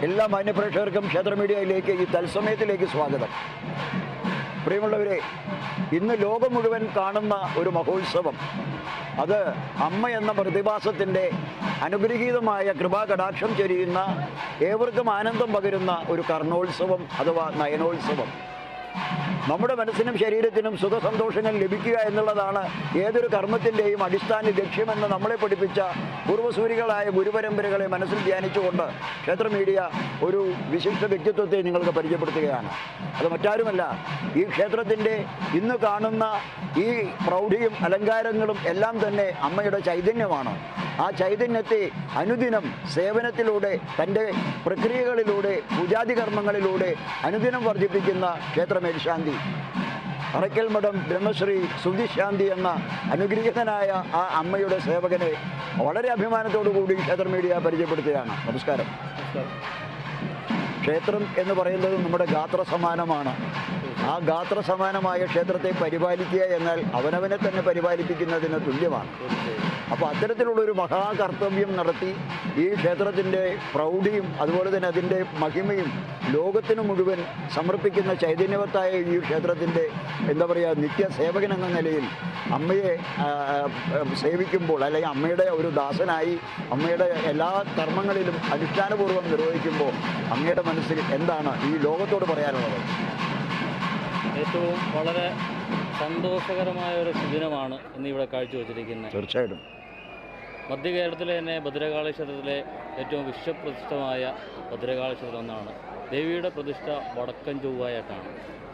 എല്ലാ മാന്യപ്രേക്ഷകർക്കും ക്ഷേത്ര മീഡിയയിലേക്ക് ഈ തത്സമയത്തിലേക്ക് സ്വാഗതം. പ്രിയമുള്ളവരെ, ഇന്ന് ലോകം മുഴുവൻ കാണുന്ന ഒരു മഹോത്സവം, അത് അമ്മ എന്ന പ്രതിഭാസത്തിൻ്റെ അനുഗ്രഹീതമായ കൃപാകടാക്ഷം ചൊരിയുന്ന, ഏവർക്കും ആനന്ദം പകരുന്ന ഒരു കർണോത്സവം അഥവാ നയനോത്സവം. നമ്മുടെ മനസ്സിനും ശരീരത്തിനും സുഖസന്തോഷങ്ങൾ ലഭിക്കുക എന്നുള്ളതാണ് ഏതൊരു കർമ്മത്തിൻ്റെയും അടിസ്ഥാന ലക്ഷ്യമെന്ന് നമ്മളെ പഠിപ്പിച്ച പൂർവ്വസൂരികളായ ഗുരുപരമ്പരകളെ മനസ്സിൽ ധ്യാനിച്ചുകൊണ്ട് ക്ഷേത്ര മീഡിയ ഒരു വിശിഷ്ട വ്യക്തിത്വത്തെ നിങ്ങൾക്ക് പരിചയപ്പെടുത്തുകയാണ്. അത് മറ്റാരുമല്ല, ഈ ക്ഷേത്രത്തിൻ്റെ ഇന്ന് കാണുന്ന ഈ പ്രൗഢിയും അലങ്കാരങ്ങളും എല്ലാം തന്നെ അമ്മയുടെ ചൈതന്യമാണ്. ആ ചൈതന്യത്തെ അനുദിനം സേവനത്തിലൂടെ, തൻ്റെ പ്രക്രിയകളിലൂടെ, പൂജാതി കർമ്മങ്ങളിലൂടെ അനുദിനം വർദ്ധിപ്പിക്കുന്ന ക്ഷേത്ര മേൽശാന്തി അറയ്ക്കൽ മഠം ബ്രഹ്മശ്രീ സുധിശാന്തി എന്ന അനുഗ്രഹീതനായ ആ അമ്മയുടെ സേവകനെ വളരെ അഭിമാനത്തോടു കൂടി ക്ഷേത്ര മീഡിയ പരിചയപ്പെടുത്തുകയാണ്. നമസ്കാരം. ക്ഷേത്രം എന്ന് പറയുന്നത് നമ്മുടെ ഗാത്രസമാനമാണ്. ആ ഗാത്രസമാനമായ ക്ഷേത്രത്തെ പരിപാലിക്കുക എന്നാൽ അവനവനെ തന്നെ പരിപാലിപ്പിക്കുന്നതിന് തുല്യമാണ്. അപ്പോൾ അത്തരത്തിലുള്ളൊരു മഹാകർത്തവ്യം നടത്തി ഈ ക്ഷേത്രത്തിൻ്റെ പ്രൗഢിയും അതുപോലെ തന്നെ അതിൻ്റെ മഹിമയും ലോകത്തിന് മുഴുവൻ സമർപ്പിക്കുന്ന ചൈതന്യവത്തായ ഈ ക്ഷേത്രത്തിൻ്റെ നിത്യസേവകൻ എന്ന നിലയിൽ അമ്മയെ സേവിക്കുമ്പോൾ, അല്ലെങ്കിൽ അമ്മയുടെ ഒരു ദാസനായി അമ്മയുടെ എല്ലാ കർമ്മങ്ങളിലും അനുഷ്ഠാനപൂർവ്വം നിർവഹിക്കുമ്പോൾ അങ്ങയുടെ മനസ്സിൽ എന്താണ് ഈ ലോകത്തോട് പറയാനുള്ളത്? ഏറ്റവും വളരെ സന്തോഷകരമായ ഒരു സുദിനമാണ് ഇന്നിവിടെ കാഴ്ചവെച്ചിരിക്കുന്നത്. തീർച്ചയായിട്ടും മധ്യ കേരളത്തിലെ തന്നെ ഭദ്രകാളി ക്ഷേത്രത്തിലെ ഏറ്റവും വിശ്വപ്രതിഷ്ഠമായ ഭദ്രകാളി ക്ഷേത്രം ഒന്നാണ്. ദേവിയുടെ പ്രതിഷ്ഠ വടക്കൻ ചൊവ്വയായിട്ടാണ്.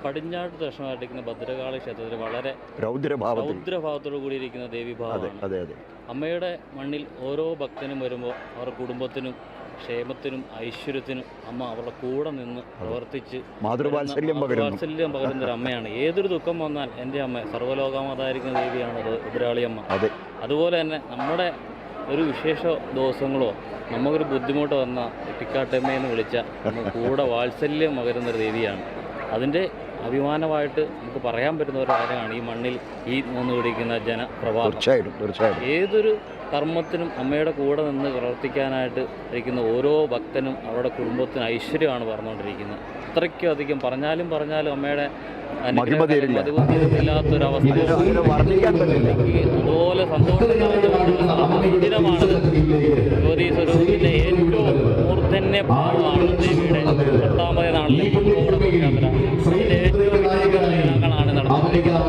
പടിഞ്ഞാട്ട് ദർശനമായിട്ടിരിക്കുന്ന ഭദ്രകാളി ക്ഷേത്രത്തിൽ വളരെ രൗദ്രഭാവത്തോടു കൂടിയിരിക്കുന്ന ദേവീഭാവമാണ്. അമ്മയുടെ മണ്ണിൽ ഓരോ ഭക്തനും വരുമ്പോൾ അവരുടെ കുടുംബത്തിനും ക്ഷേമത്തിനും ഐശ്വര്യത്തിനും അമ്മ അവരുടെ കൂടെ നിന്ന് പ്രവർത്തിച്ച് മാതൃവാത്സല്യം പകരുന്ന ഒരു അമ്മയാണ്. ഏതൊരു ദുഃഖം വന്നാൽ എൻ്റെ അമ്മ സർവ്വലോകമാതായിരിക്കുന്ന ദേവിയാണത് എതിരാളിയമ്മ. അതുപോലെ തന്നെ നമ്മുടെ ഒരു വിശേഷ ദിവസങ്ങളോ നമുക്കൊരു ബുദ്ധിമുട്ട് വന്ന ടിക്കാട്ടമ്മയെന്ന് വിളിച്ച കൂടെ വാത്സല്യം പകരുന്നൊരു ദേവിയാണ്. അതിൻ്റെ അഭിമാനമായിട്ട് നമുക്ക് പറയാൻ പറ്റുന്ന ഒരു കാര്യമാണ് ഈ മണ്ണിൽ ഈ നിന്ന് പിടിക്കുന്ന ജനപ്രവാഹം. തീർച്ചയായിട്ടും ഏതൊരു കർമ്മത്തിനും അമ്മയുടെ കൂടെ നിന്ന് പ്രവർത്തിക്കാനായിട്ട് ഇരിക്കുന്ന ഓരോ ഭക്തനും അവരുടെ കുടുംബത്തിന് ഐശ്വര്യമാണ് പറഞ്ഞുകൊണ്ടിരിക്കുന്നത്. അത്രയ്ക്കും അധികം പറഞ്ഞാലും അമ്മയുടെ ഇല്ലാത്തൊരവസ്ഥ അതുപോലെ സന്തോഷം ദിനമാണ്. ജ്യോതി സ്വരൂപിൻ്റെ ഏറ്റവും മൂർധന്യ ഭാവമാണ് ദേവിയുടെ 10ാമത് നാളിലെ ഇതിൻ്റെ ഏറ്റവും ാണ് നടന്നുകൊണ്ടിരിക്കുന്നത്.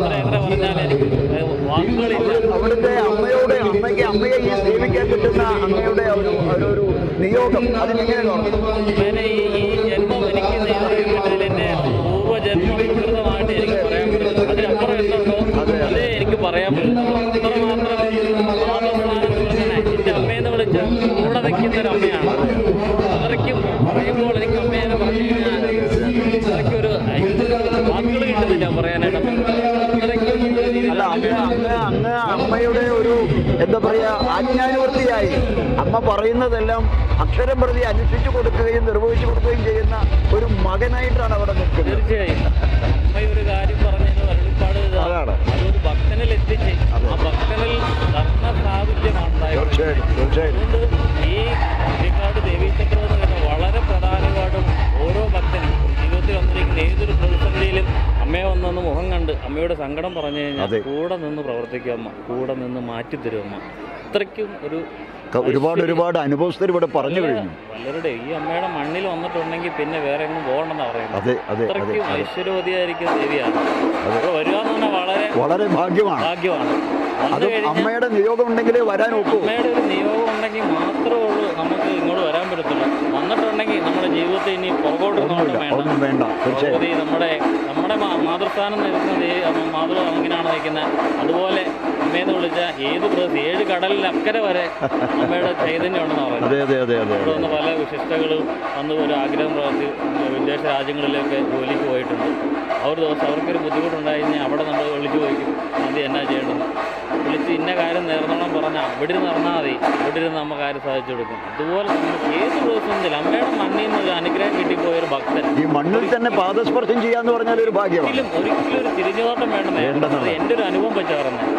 എത്ര പറഞ്ഞാൽ എനിക്ക് വാക്കുകളില്ല. അവിടുത്തെ അമ്മയെ ഈ സേവിക്കാൻ കിട്ടുന്ന അമ്മയുടെ ഒരു നിയോഗം അതിനെങ്ങനെ അങ്ങനെ ഈ ജന്മം എനിക്ക് നേടിയതിൽ എന്നെ പൂർവ്വജന്മവികൃതമായിട്ട് എനിക്ക് പറയാൻ പറ്റും. അതിനപ്പുറം എന്തുണ്ടോ അതേ എനിക്ക് പറയാൻ പറ്റും. എൻ്റെ അമ്മയെന്ന് വിളിച്ച് കൂടെ വയ്ക്കുന്നൊരു അമ്മയാണ്. അത്രയ്ക്കും പറയുമ്പോൾ എനിക്ക് അമ്മേനെ പറഞ്ഞു കഴിഞ്ഞാൽ അത്രയ്ക്കൊരു വാക്കുകൾ കിട്ടുന്നില്ല പറയാനായിട്ട്. അങ്ങ് അമ്മയുടെ ഒരു ആജ്ഞാനുവർത്തിയായി അമ്മ പറയുന്നതെല്ലാം അക്ഷരം പ്രതി അനുഷ്ഠിച്ചു കൊടുക്കുകയും നിർവഹിച്ചു കൊടുക്കുകയും ചെയ്യുന്ന ഒരു മകനായിട്ടാണ് അവിടെ നിൽക്കുന്നത്. തീർച്ചയായും അമ്മയൊരു കാര്യം പറഞ്ഞത് വെളിപ്പാട് അതൊരു ഭക്തനിൽ എത്തിച്ച് ആ ഭക്തനിൽ ധർമ്മസാഹിത്യമാണ് ഉണ്ടായത്. അതുകൊണ്ട് ഈ കുട്ടിക്കാട് ദേവീക്ഷേത്രം എന്ന് പറയുന്നത് വളരെ പ്രധാനമായിട്ടും ഓരോ ഭക്തനും ജീവിതത്തിൽ വന്നിരിക്കുന്ന ഏതൊരു പ്രതിസന്ധിയിലും അമ്മയെ വന്നൊന്ന് മുഖം കണ്ട് അമ്മയുടെ സങ്കടം പറഞ്ഞു കഴിഞ്ഞാൽ കൂടെ നിന്ന് പ്രവർത്തിക്കും അമ്മ, കൂടെ നിന്ന് മാറ്റിത്തരും അമ്മ. അത്രയ്ക്കും ഒരുപാട് അനുഭവസ്ഥർ ഇവിടെ പറഞ്ഞു കഴിഞ്ഞു. പലരുടെ ഈ അമ്മയുടെ മണ്ണിൽ വന്നിട്ടുണ്ടെങ്കിൽ പിന്നെ വേറെ എങ്ങും പോകണമെന്നാണ് പറയുന്നത്. അത്രയ്ക്കും ഐശ്വര്യവതിയായിരിക്കുന്ന ദേവിയാണ്. വരിക എന്ന് പറഞ്ഞാൽ വളരെ ഭാഗ്യമാണ്. അമ്മയുടെ നിയോഗം ഉണ്ടെങ്കിലേ വരാൻ ഒക്കൂ. അമ്മയുടെ ഒരു നിയോഗം ഉണ്ടെങ്കിൽ മാത്രമേ ഉള്ളൂ നമുക്ക് ഇങ്ങോട്ട് വരാൻ പറ്റത്തുള്ളൂ. വന്നിട്ടുണ്ടെങ്കിൽ നമ്മുടെ ജീവിതത്തിൽ ഇനി പുറകോട്ട് വേണ്ട. നമ്മുടെ മാതൃസ്ഥാനം നിൽക്കുന്ന മാതൃ എങ്ങനെയാണ് നിൽക്കുന്നത് അതുപോലെ അമ്മയെന്ന് വിളിച്ചാൽ ഏത് 7 കടലിൽ അക്കരെ വരെ അമ്മയുടെ ചൈതന്യം ഉണ്ടെന്ന് പറയുന്നത്. ഇവിടെ വന്ന് പല വിശിഷ്ടകളും വന്ന് ഒരു ആഗ്രഹം പ്രവർത്തി വിദേശ രാജ്യങ്ങളിലൊക്കെ ജോലിക്ക് പോയിട്ടുണ്ട്. ഒരു ദിവസം അവർക്കൊരു ബുദ്ധിമുട്ടുണ്ടായി കഴിഞ്ഞാൽ അവിടെ നമ്മൾ വിളിച്ചു ചോദിക്കും അത് എന്നാ ചെയ്യേണ്ടത്. വിളിച്ച് ഇന്ന കാര്യം നേർന്നോളം പറഞ്ഞാൽ അവിടെ ഇരുന്ന് നടന്നാൽ മതി, അവിടെ ഇരുന്ന് നമ്മൾ കാര്യം സാധിച്ചു കൊടുക്കും. അതുപോലെ നമുക്ക് ഏത് ദിവസം അമ്മയുടെ മണ്ണിൽ നിന്ന് ഒരു അനുഗ്രഹം കിട്ടിപ്പോയൊരു ഭക്തൻ ഈ മണ്ണിൽ തന്നെ പാദസ്പർശം ചെയ്യാന്ന് പറഞ്ഞാൽ ഒരു ഭാഗ്യം. ഒരിക്കലും ഒരു തിരിഞ്ഞുനോട്ടം വേണ്ടെന്ന് എൻ്റെ ഒരു അനുഭവം വെച്ച് പറഞ്ഞത്.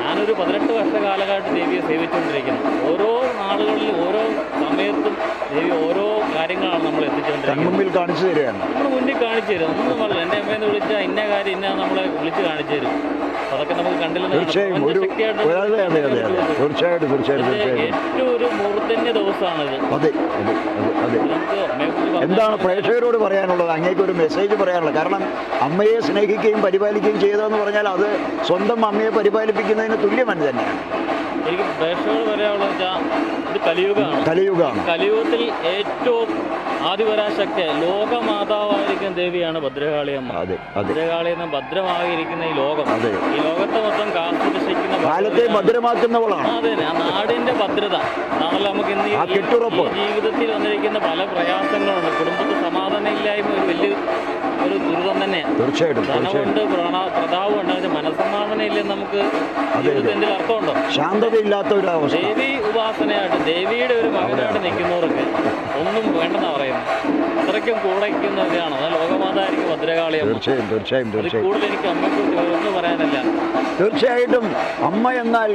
ഞാനൊരു 18 വർഷ കാലഘട്ടം ദേവിയെ സേവിച്ചുകൊണ്ടിരിക്കുന്നു. ഓരോ നാളുകളിൽ ഓരോ സമയത്തും ദേവി ഓരോ കാര്യങ്ങളാണ് നമ്മൾ എത്തിച്ചുകൊണ്ടിരിക്കുന്നത്. മുമ്പിൽ കാണിച്ചു തരികയാണ്. നമ്മുടെ മുന്നിൽ കാണിച്ചു തരും. ഒന്നും പറഞ്ഞില്ല, എൻ്റെ അമ്മയെന്ന് വിളിച്ചാൽ ഇന്ന കാര്യം ഇന്ന നമ്മളെ വിളിച്ച് കാണിച്ചു തരും. അതൊക്കെ നമുക്ക് തീർച്ചയായും ഏറ്റവും ഒരു മൂർധന്യ ദിവസമാണിത്. അതെ അതെ അതെ അതെ. എന്താണ് പ്രേക്ഷകരോട് പറയാനുള്ളത്? അങ്ങേക്ക് ഒരു മെസ്സേജ് പറയാനുള്ളത്? കാരണം അമ്മയെ സ്നേഹിക്കുകയും പരിപാലിക്കുകയും ചെയ്തതെന്ന് പറഞ്ഞാൽ അത് സ്വന്തം അമ്മയെ പരിപാലിപ്പിക്കുന്നതിന് തുല്യമാണ് തന്നെയാണ്. എനിക്ക് പ്രേക്ഷകരോട് പറയാനുള്ളത് വെച്ചാൽ ഇത് കലിയുഗമാണ്. കലിയുഗത്തിൽ ഏറ്റവും ആദിപരാശക്തി ലോകമാതാവായിരിക്കുന്ന ദേവിയാണ് ഭദ്രകാളി അമ്മ. ഭദ്രകാളി എന്ന ഭദ്രമായിരിക്കുന്ന ഈ ലോകം, ഈ ലോകത്തെ മൊത്തം കാത്തുരക്ഷിക്കുന്ന കാലത്തെ ഭദ്രമാക്കുന്നവളാണ്. അതെ, ആ നാടിന്റെ ഭദ്രത ആണല്ലോ നമുക്ക് ഇന്ന് ജീവിതത്തിൽ വന്നിരിക്കുന്ന പല പ്രയാസങ്ങളുണ്ട്. കുടുംബത്തിൽ സമാധാനം ഇല്ലായ്മ ഒരു വലിയ ഒരു ദുരിതം തന്നെയാണ്. തീർച്ചയായിട്ടും ധനമുണ്ട്, പ്രതാപം ഉണ്ട്, മനസ്സമാധാനം ഇല്ലെന്ന് നമുക്ക് എന്തെങ്കിലും അർത്ഥമുണ്ടോ? ശാന്തതയില്ലാത്ത ഒരു അവസ്ഥ. ദേവി ഉപാസനയായിട്ട് ദേവിയുടെ ഒരു മകനായിട്ട് നിൽക്കുന്നവർക്ക് ഒന്നും വേണ്ടെന്നാ പറയുന്നത്. അത്രയ്ക്കും കൂടെക്കുന്നവരാണ്. അത് ലോകമാതായിരിക്കും ഭദ്രകാളി. തീർച്ചയായും കൂടുതൽ എനിക്ക് അമ്മയെക്കുറിച്ച് ഒന്നും പറയാനില്ല. തീർച്ചയായിട്ടും അമ്മ എന്നാൽ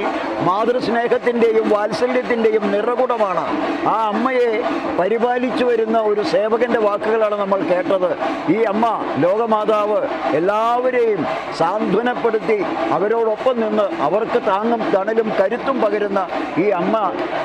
മാതൃസ്നേഹത്തിൻ്റെയും വാത്സല്യത്തിൻ്റെയും നിറകുടമാണ്. ആ അമ്മയെ പരിപാലിച്ചു വരുന്ന ഒരു സേവകന്റെ വാക്കുകളാണ് നമ്മൾ കേട്ടത്. ഈ അമ്മ ലോകമാതാവ് എല്ലാവരെയും സാന്ത്വനപ്പെടുത്തി അവരോടൊപ്പം നിന്ന് അവർക്ക് താങ്ങും തണലും കരുത്തും പകരുന്ന ഈ അമ്മ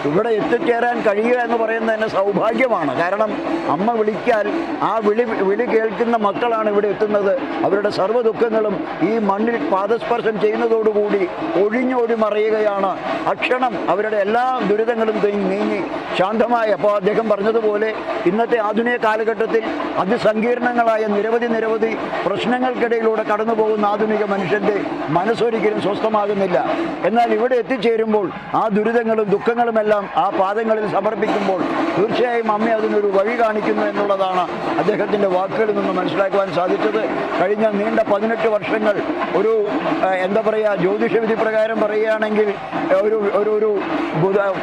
ഇവിടെ എത്തിച്ചേരാൻ കഴിയുക എന്ന് പറയുന്നത് തന്നെ സൗഭാഗ്യമാണ്. കാരണം അമ്മ വിളിക്കാൻ ആ വിളി കേൾക്കുന്ന മക്കളാണ് ഇവിടെ എത്തുന്നത്. അവരുടെ സർവ്വ ദുഃഖങ്ങളും ഈ മണ്ണിൽ പാദസ്പർശം ചെയ്യുന്നതോടുകൂടി ഒഴിഞ്ഞോടി മറയുകയാണ്. അക്ഷണം അവരുടെ എല്ലാ ദുരിതങ്ങളും നീങ്ങി ശാന്തമായി. അപ്പോൾ അദ്ദേഹം പറഞ്ഞതുപോലെ ഇന്നത്തെ ആധുനിക കാലഘട്ടത്തിൽ അതിസങ്കീർണങ്ങളായ നിരവധി പ്രശ്നങ്ങൾക്കിടയിലൂടെ കടന്നു പോകുന്ന ആധുനിക മനുഷ്യൻ്റെ മനസ്സൊരിക്കലും സ്വസ്ഥമാകുന്നില്ല. എന്നാൽ ഇവിടെ എത്തിച്ചേരുമ്പോൾ ആ ദുരിതങ്ങളും ദുഃഖങ്ങളുമെല്ലാം ആ പാദങ്ങളിൽ സമർപ്പിക്കുമ്പോൾ തീർച്ചയായും അമ്മ അതിനൊരു വഴി കാണിക്കുന്നു എന്നുള്ളതാണ് അദ്ദേഹത്തിൻ്റെ വാക്കുകളിൽ നിന്ന് മനസ്സിലാക്കുവാൻ സാധിച്ചത്. കഴിഞ്ഞ നീണ്ട 18 വർഷങ്ങൾ ഒരു എന്താ പറയുക, ജ്യോതിഷവിധി പ്രകാരം പറയുകയാണെങ്കിൽ ഒരു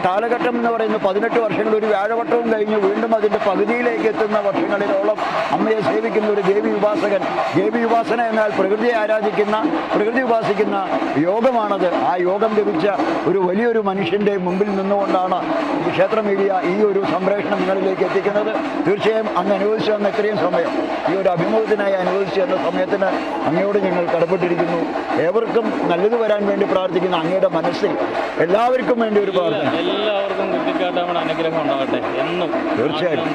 കാലഘട്ടം എന്ന് പറയുന്നത് 18 വർഷങ്ങൾ. ഒരു വ്യാഴവട്ടവും കഴിഞ്ഞ് വീണ്ടും അതിൻ്റെ പകുതിയിലേക്ക് എത്തുന്ന വർഷങ്ങളിലോളം അമ്മയെ സേവിക്കുന്ന ഒരു ദേവി ഉപാസകൻ. ദേവി ഉപാസന എന്നാൽ പ്രകൃതിയെ ആരാധിക്കുന്ന, പ്രകൃതി ഉപാസിക്കുന്ന യോഗമാണത്. ആ യോഗം ലഭിച്ച ഒരു വലിയൊരു മനുഷ്യൻ്റെ മുമ്പിൽ നിന്നുകൊണ്ടാണ് ഈ ക്ഷേത്ര മീഡിയ ഈ ഒരു സംപ്രേഷണം നിങ്ങളിലേക്ക് എത്തിക്കുന്നത്. തീർച്ചയായും അങ്ങ് അനുവദിച്ചു തന്ന ഇത്രയും സമയം, ഈ ഒരു അഭിമുഖത്തിനായി അനുവദിച്ചു തന്ന സമയത്തിന് അങ്ങയോട് ഞങ്ങൾ കടപ്പെട്ടിരിക്കുന്നു. ഏവർക്കും നല്ലത് വരാൻ വേണ്ടി പ്രാർത്ഥിക്കുന്ന അങ്ങയുടെ മനസ്സിൽ എല്ലാവർക്കും വേണ്ടി ഒരു പ്രാർത്ഥന. എല്ലാവർക്കും കുട്ടിക്കാട്ടമ്മയുടെ അനുഗ്രഹം ഉണ്ടാകട്ടെ എന്നും. തീർച്ചയായും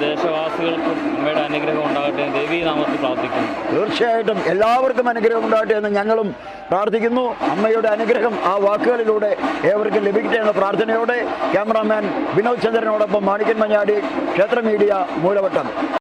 ദേശവാസികൾക്കും അമ്മയുടെ അനുഗ്രഹം ഉണ്ടാകട്ടെ ദേവി നാമത്തിൽ പ്രാർത്ഥിക്കുന്നു. തീർച്ചയായിട്ടും എല്ലാവർക്കും അനുഗ്രഹം ഉണ്ടാകട്ടെ എന്ന് ഞങ്ങളും പ്രാർത്ഥിക്കുന്നു. അമ്മയുടെ അനുഗ്രഹം ആ വാക്കുകളിലൂടെ ഏവർക്കും ലഭിക്കട്ടെ എന്ന പ്രാർത്ഥനയോടെ ക്യാമറാമാൻ വിനോദ് ചന്ദ്രനോടൊപ്പം മാണിക്കൻ മഞ്ഞാടി, ക്ഷേത്ര മീഡിയ, മൂലവട്ടം.